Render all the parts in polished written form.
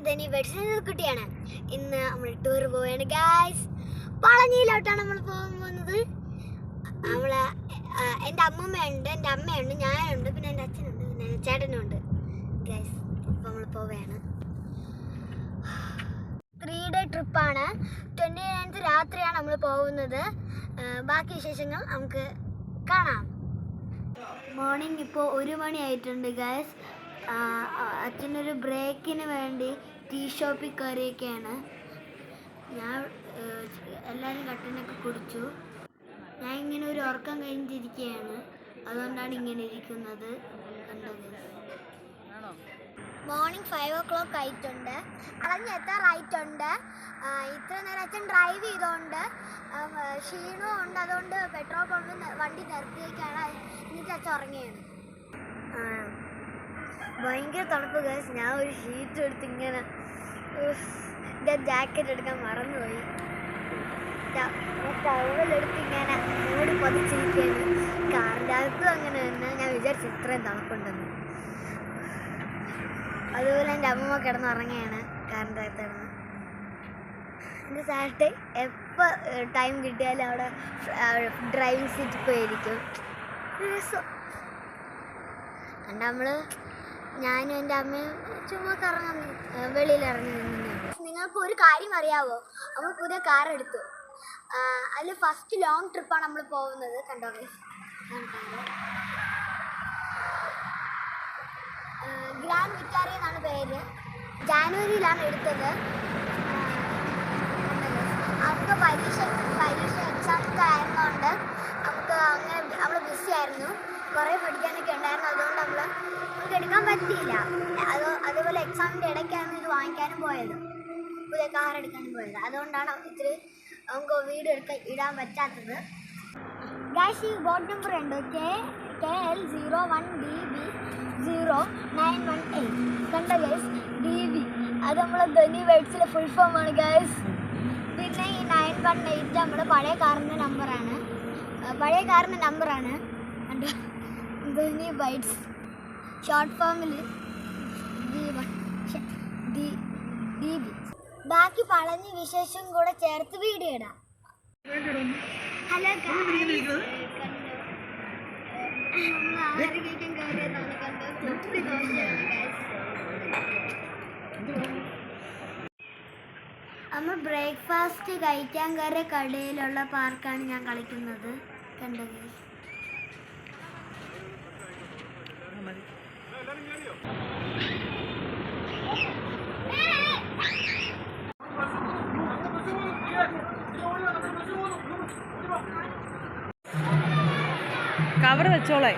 ധനി കുട്ടിയാണ്. ഇന്ന് നമ്മൾ ടൂർ പോവാണ് ഗായ്സ്. പളനിയിലോട്ടാണ് നമ്മൾ പോകാൻ പോകുന്നത്. എൻ്റെ അമ്മൂമ്മയുണ്ട്, എൻ്റെ അമ്മയുണ്ട്, ഞാനുണ്ട്, പിന്നെ എൻ്റെ അച്ഛനുണ്ട്, പിന്നെ ചേട്ടനും ഉണ്ട് ഗായ്സ്. അപ്പോൾ നമ്മൾ പോവുകയാണ്. 3 ഡേ ട്രിപ്പാണ്. 29th രാത്രിയാണ് നമ്മൾ പോകുന്നത്. ബാക്കി വിശേഷങ്ങൾ നമുക്ക് കാണാം. മോർണിംഗ് ഇപ്പോൾ 1 മണി ആയിട്ടുണ്ട് ഗായ്സ്. അച്ഛനൊരു ബ്രേക്കിന് വേണ്ടി ടീ ഷോപ്പിൽ കയറിയൊക്കെയാണ്. ഞാൻ എല്ലാവരും കട്ടനൊക്കെ കുടിച്ചു. ഞാൻ ഇങ്ങനെ ഒരു ഉറക്കം കഴിഞ്ഞിരിക്കുകയാണ്, അതുകൊണ്ടാണ് ഇങ്ങനെ ഇരിക്കുന്നത്. മോർണിംഗ് 5 o'clock ആയിട്ടുണ്ട്. കളഞ്ഞ് എത്താറായിട്ടുണ്ട്. ഇത്ര നേരം അച്ഛൻ ഡ്രൈവ് ചെയ്തുകൊണ്ട് ക്ഷീണവും ഉണ്ട്, അതുകൊണ്ട് പെട്രോൾ പമ്പിൽ വണ്ടി നിർത്തിയേക്കാണ്. എന്നിട്ട് അച്ഛൻ ഉറങ്ങിയാണ്. ഭയങ്കര തണുപ്പ് ഗൈസ്. ഞാൻ ഒരു ഷീറ്റ് എടുത്ത് ഇങ്ങനെ ഞാൻ ജാക്കറ്റ് എടുക്കാൻ മറന്നുപോയി. ടവലെടുത്ത് ഇങ്ങനെ മൂടി പതിച്ചിരിക്കുകയാണ്. കാറിൻ്റെ അകത്തും അങ്ങനെ തന്നെ. ഞാൻ വിചാരിച്ചു ഇത്രയും തണുപ്പുണ്ടെന്ന്. അതുപോലെ എൻ്റെ അമ്മമ്മ കിടന്നുറങ്ങുകയാണ് കാറിൻ്റെ അകത്ത് കിടന്ന്. എൻ്റെ സാറ്റ് എപ്പോൾ ടൈം കിട്ടിയാലും അവിടെ ഡ്രൈവിംഗ് സീറ്റിൽ പോയിരിക്കും. രസം. നമ്മൾ ഞാനും എൻ്റെ അമ്മയും ചുമ്മാ കറങ്ങാൻ വെളിയിൽ ഇറങ്ങി നിന്നു. നിങ്ങൾക്ക് ഒരു കാര്യം അറിയാവോ? നമ്മൾ പുതിയ കാർ എടുത്തു. അതിൽ ഫസ്റ്റ് ലോങ് ട്രിപ്പാണ് നമ്മൾ പോകുന്നത്. കണ്ടോ ഗ്രാൻഡ് വിക്ടോറിയ എന്നാണ് പേര്. ജാനുവരിയിലാണ് എടുത്തത്. നമുക്ക് പരീക്ഷ എക്സാമൊക്കെ ആയിരുന്നതുകൊണ്ട് നമുക്ക് അങ്ങനെ നമ്മൾ ബിസി ആയിരുന്നു. കുറേ പഠിക്കാനൊക്കെ ഉണ്ടായിരുന്നു, അതുകൊണ്ട് നമുക്ക് എടുക്കാൻ പറ്റിയില്ല. അതേപോലെ എക്സാമിൻ്റെ ഇടയ്ക്കാണ് ഇത് വാങ്ങിക്കാനും പോയത്, പുതിയ കാർ എടുക്കാനും പോയത്. അതുകൊണ്ടാണ് ഇത്തിരി നമുക്ക് വീഡിയോ ഇടാൻ പറ്റാത്തത്. ഗായ്സ്, ഈ ബോർഡ് നമ്പർ ഉണ്ട് KL01DB0918. കണ്ട ഗൈസ്, DB അത് നമ്മളെ ധനി വെഡ്സിലെ ഫുൾ ഫോമാണ് ഗൈസ്. പിന്നെ ഈ 918 നമ്മുടെ പഴയ കാറിൻ്റെ നമ്പറാണ്. കണ്ടോ, ധനി ബൈറ്റ്സ് ഷോർട്ട് ഫോമിൽ DB. ബാക്കി പളനി വിശേഷം കൂടെ ചേർത്ത് വീഡിയോ ഇടാം. ഹലോ നമ്മൾ ബ്രേക്ക്ഫാസ്റ്റ് കഴിക്കാൻ കയറിയ കടയിലുള്ള പാർക്കാണ് ഞാൻ കളിക്കുന്നത്. കണ്ടത് കവർ വെച്ചോളെ.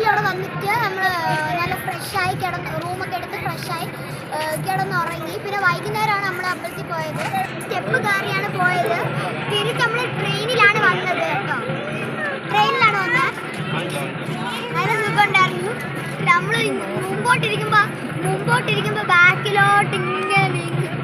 അവിടെ വന്നിട്ട് നമ്മൾ നല്ല ഫ്രഷായി റൂമൊക്കെ എടുത്ത് ഫ്രഷായി കിടന്നുറങ്ങി. പിന്നെ വൈകുന്നേരമാണ് നമ്മൾ അമ്പലത്തിൽ പോയത്. സ്റ്റെപ്പ് കയറിയാണ് പോയത്. തിരിച്ച് നമ്മൾ ട്രെയിനിലാണ് വന്നത് കേട്ടോ. ട്രെയിനിലാണ് വന്നത്. നല്ല സുഖമുണ്ടായിരുന്നു. നമ്മൾ മുമ്പോട്ടിരിക്കുമ്പോൾ ബാക്കിലോട്ട് ഇങ്ങനെ നീങ്ങും.